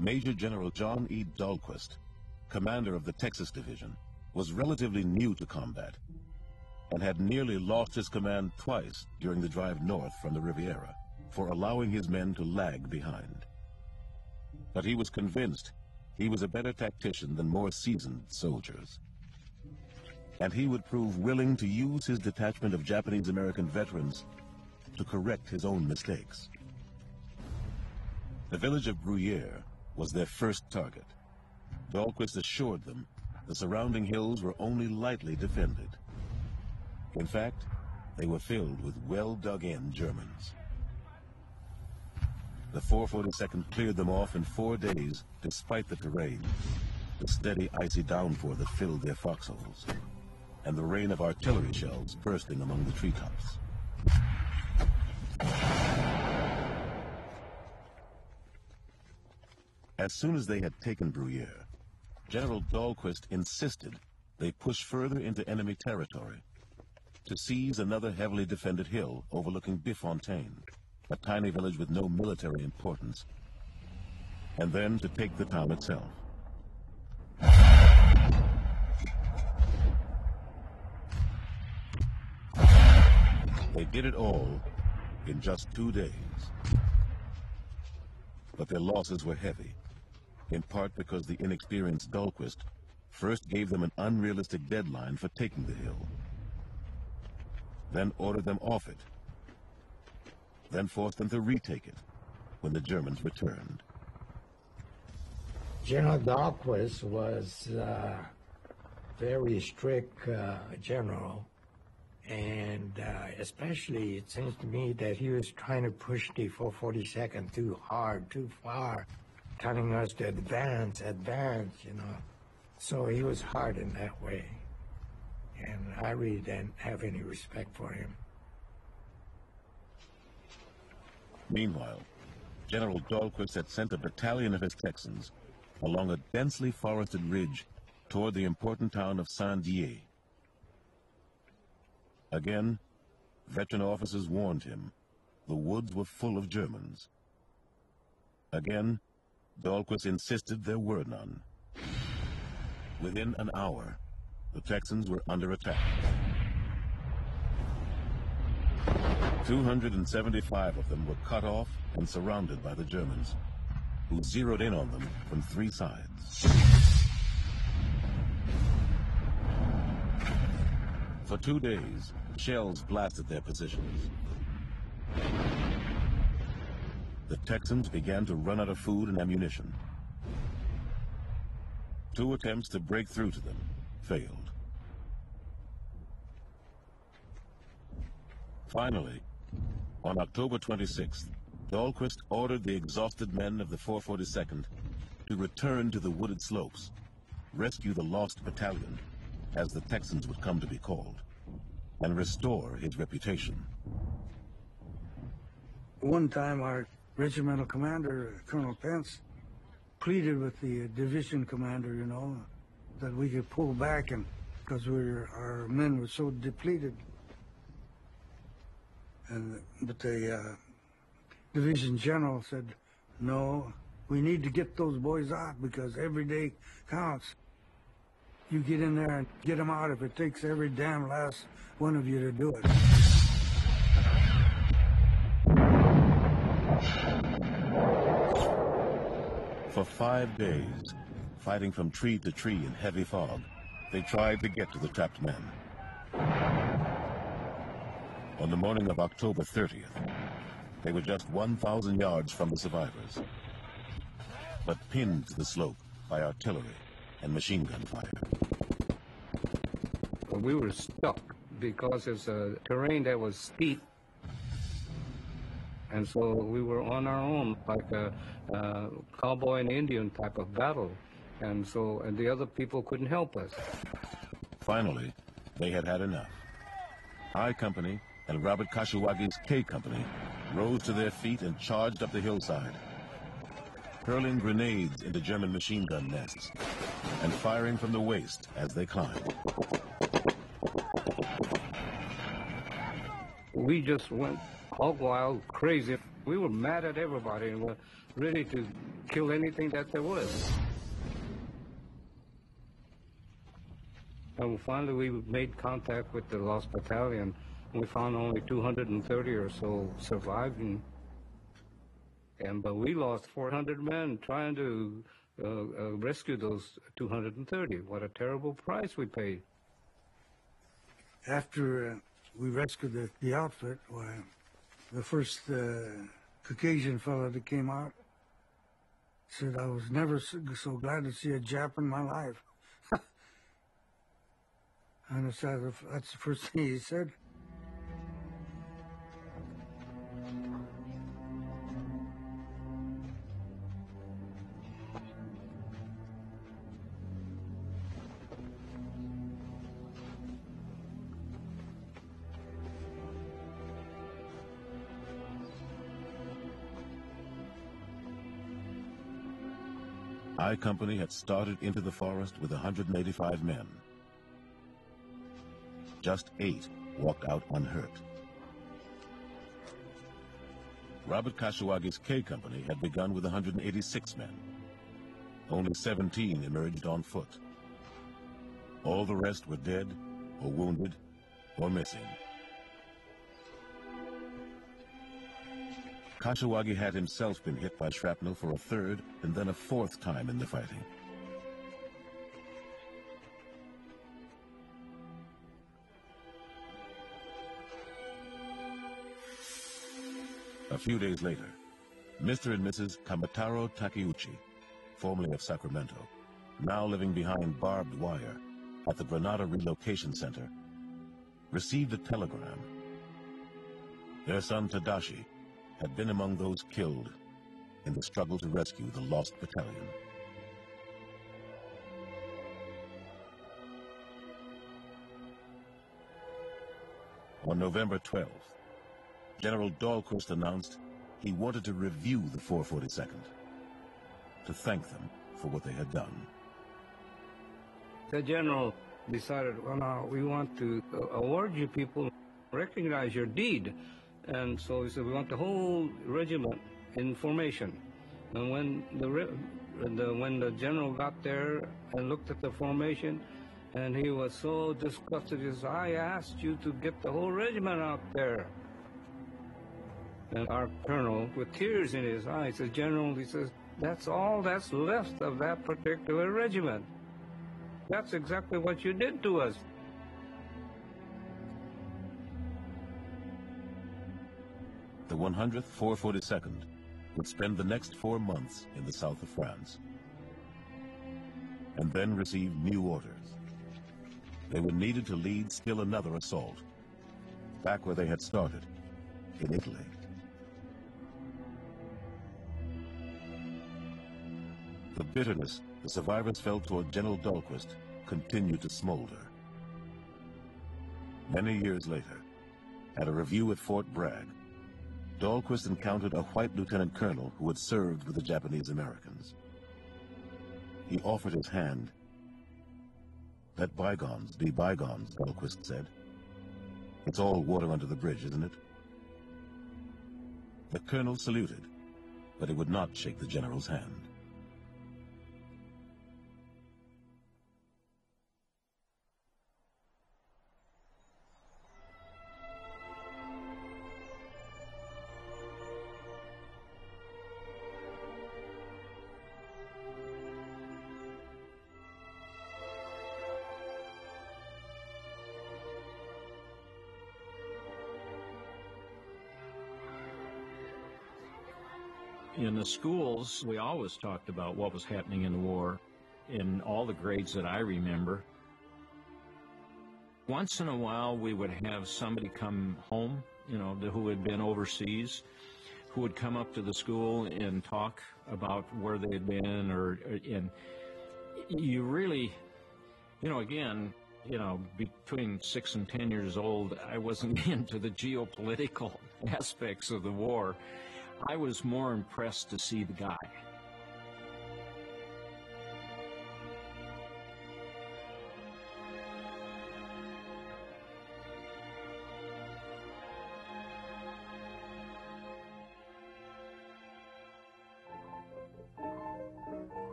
Major General John E. Dahlquist, commander of the Texas Division, was relatively new to combat and had nearly lost his command twice during the drive north from the Riviera for allowing his men to lag behind. But he was convinced he was a better tactician than more seasoned soldiers, and he would prove willing to use his detachment of Japanese-American veterans to correct his own mistakes. The village of Bruyere was their first target. Dahlquist assured them the surrounding hills were only lightly defended. In fact, they were filled with well-dug-in Germans. The 442nd cleared them off in 4 days, despite the terrain, the steady icy downpour that filled their foxholes, and the rain of artillery shells bursting among the treetops. As soon as they had taken Bruyere, General Dahlquist insisted they push further into enemy territory to seize another heavily defended hill overlooking Bifontaine, a tiny village with no military importance, and then to take the town itself. They did it all in just 2 days. But their losses were heavy, in part because the inexperienced Dahlquist first gave them an unrealistic deadline for taking the hill, then ordered them off it, then forced them to retake it when the Germans returned. General Dahlquist was a very strict general, and especially it seems to me that he was trying to push the 442nd too hard, too far, telling us to advance, you know. So he was hard in that way, and I really didn't have any respect for him. Meanwhile, General Dahlquist had sent a battalion of his Texans along a densely forested ridge toward the important town of Saint-Dié. Again, veteran officers warned him the woods were full of Germans. Again, Dahlquist insisted there were none. Within an hour, the Texans were under attack. 275 of them were cut off and surrounded by the Germans, who zeroed in on them from 3 sides. For 2 days, shells blasted their positions. The Texans began to run out of food and ammunition. 2 attempts to break through to them failed. Finally, on October 26th, Dahlquist ordered the exhausted men of the 442nd to return to the wooded slopes, rescue the lost battalion, as the Texans would come to be called, and restore his reputation. One time our regimental commander, Colonel Pence, pleaded with the division commander, you know, that we could pull back, and because our men were so depleted. But the division general said, no, we need to get those boys out because every day counts. You get in there and get them out if it takes every damn last one of you to do it. For 5 days, fighting from tree to tree in heavy fog, they tried to get to the trapped men. On the morning of October 30th, they were just 1,000 yards from the survivors, but pinned to the slope by artillery and machine gun fire. We were stuck because it's a terrain that was steep, and so we were on our own, like a cowboy and Indian type of battle, and the other people couldn't help us. Finally, they had had enough. I Company and Robert Kashiwagi's K Company rose to their feet and charged up the hillside, hurling grenades into German machine gun nests and firing from the waist as they climbed. We just went hog wild, crazy. We were mad at everybody and were ready to kill anything that there was. And finally, we made contact with the lost battalion. We found only 230 or so surviving. But we lost 400 men trying to rescue those 230. What a terrible price we paid. After we rescued the outfit, the first Caucasian fellow that came out said, "I was never so glad to see a Jap in my life." And that's the first thing he said. I Company had started into the forest with 185 men. Just 8 walked out unhurt. Robert Kashiwagi's K Company had begun with 186 men. Only 17 emerged on foot. All the rest were dead, or wounded, or missing. Kashiwagi had himself been hit by shrapnel for a third and then a fourth time in the fighting. A few days later, Mr. and Mrs. Kamataro Takeuchi, formerly of Sacramento, now living behind barbed wire at the Granada Relocation Center, received a telegram. Their son Tadashi had been among those killed in the struggle to rescue the lost battalion. On November 12th, General Dahlquist announced he wanted to review the 442nd, to thank them for what they had done. The general decided, well, now we want to award you people, recognize your deed. And so he said, we want the whole regiment in formation. And when the general got there and looked at the formation, and he was so disgusted, he said, I asked you to get the whole regiment out there. And our colonel, with tears in his eyes, says, General, he says, that's all that's left of that particular regiment. That's exactly what you did to us. The 100th 442nd would spend the next 4 months in the south of France, and then receive new orders. They were needed to lead still another assault, back where they had started, in Italy. The bitterness the survivors felt toward General Dahlquist continued to smolder. Many years later, at a review at Fort Bragg, Dahlquist encountered a white lieutenant colonel who had served with the Japanese Americans. He offered his hand. Let bygones be bygones, Dahlquist said. It's all water under the bridge, isn't it? The colonel saluted, but he would not shake the general's hand. In the schools, we always talked about what was happening in the war in all the grades that I remember. Once in a while, we would have somebody come home, who had been overseas, who would come up to the school and talk about where they had been, and you really, again, between 6 and 10 years old, I wasn't into the geopolitical aspects of the war. I was more impressed to see the guy.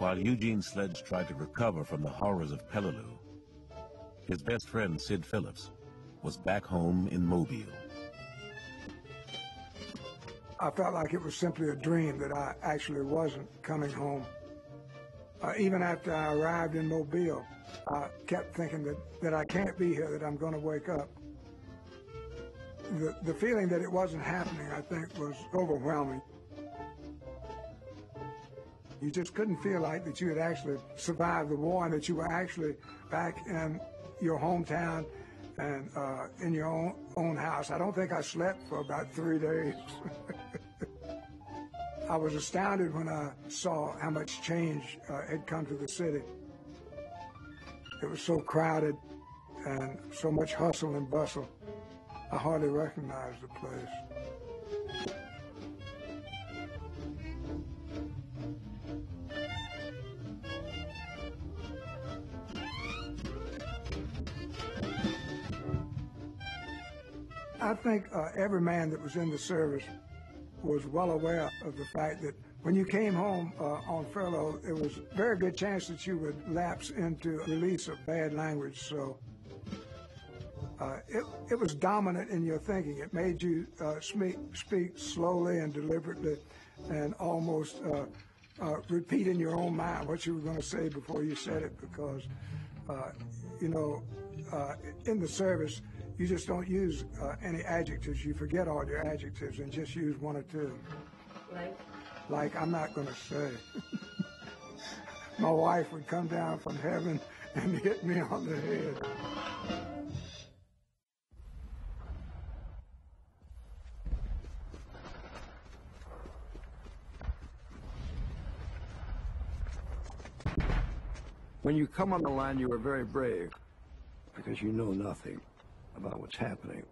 While Eugene Sledge tried to recover from the horrors of Peleliu, his best friend, Sid Phillips, was back home in Mobile. I felt like it was simply a dream, that I actually wasn't coming home. Even after I arrived in Mobile, I kept thinking that I can't be here, that I'm going to wake up. The feeling that it wasn't happening, I think, was overwhelming. You just couldn't feel like that you had actually survived the war and that you were actually back in your hometown and in your own house. I don't think I slept for about 3 days. I was astounded when I saw how much change had come to the city. It was so crowded and so much hustle and bustle. I hardly recognized the place. I think every man that was in the service was well aware of the fact that when you came home on furlough, there was a very good chance that you would lapse into release of bad language. So it was dominant in your thinking. It made you speak slowly and deliberately and almost repeat in your own mind what you were going to say before you said it, because, in the service, you just don't use any adjectives. You forget all your adjectives and just use one or two. Like I'm not going to say. My wife would come down from heaven and hit me on the head. When you come on the line, you are very brave because you know nothing about what's happening.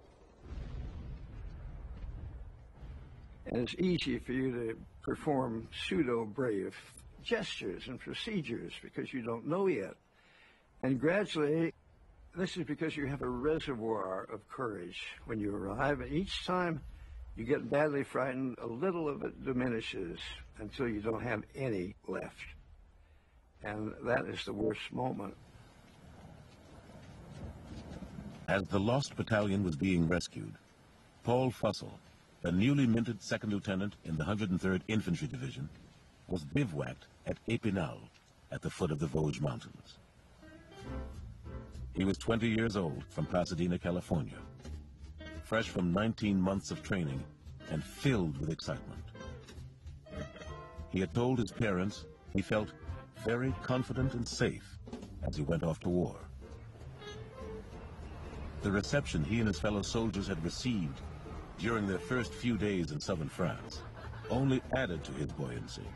And it's easy for you to perform pseudo-brave gestures and procedures because you don't know yet. And gradually, this is because you have a reservoir of courage when you arrive. And each time you get badly frightened, a little of it diminishes until you don't have any left. And that is the worst moment. As the lost battalion was being rescued, Paul Fussell, a newly minted second lieutenant in the 103rd Infantry Division, was bivouacked at Epinal at the foot of the Vosges Mountains. He was 20 years old, from Pasadena, California, fresh from 19 months of training and filled with excitement. He had told his parents he felt very confident and safe as he went off to war. The reception he and his fellow soldiers had received during their first few days in southern France only added to his buoyancy.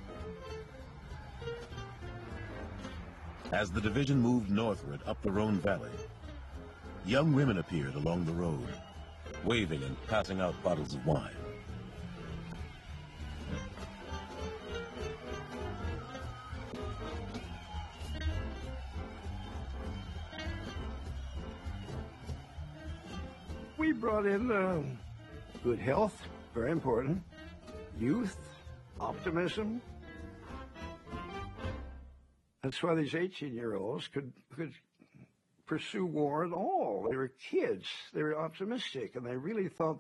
As the division moved northward up the Rhone Valley, young women appeared along the road, waving and passing out bottles of wine. We brought in good health, very important, youth, optimism. That's why these 18-year-olds could pursue war at all. They were kids. They were optimistic, and they really thought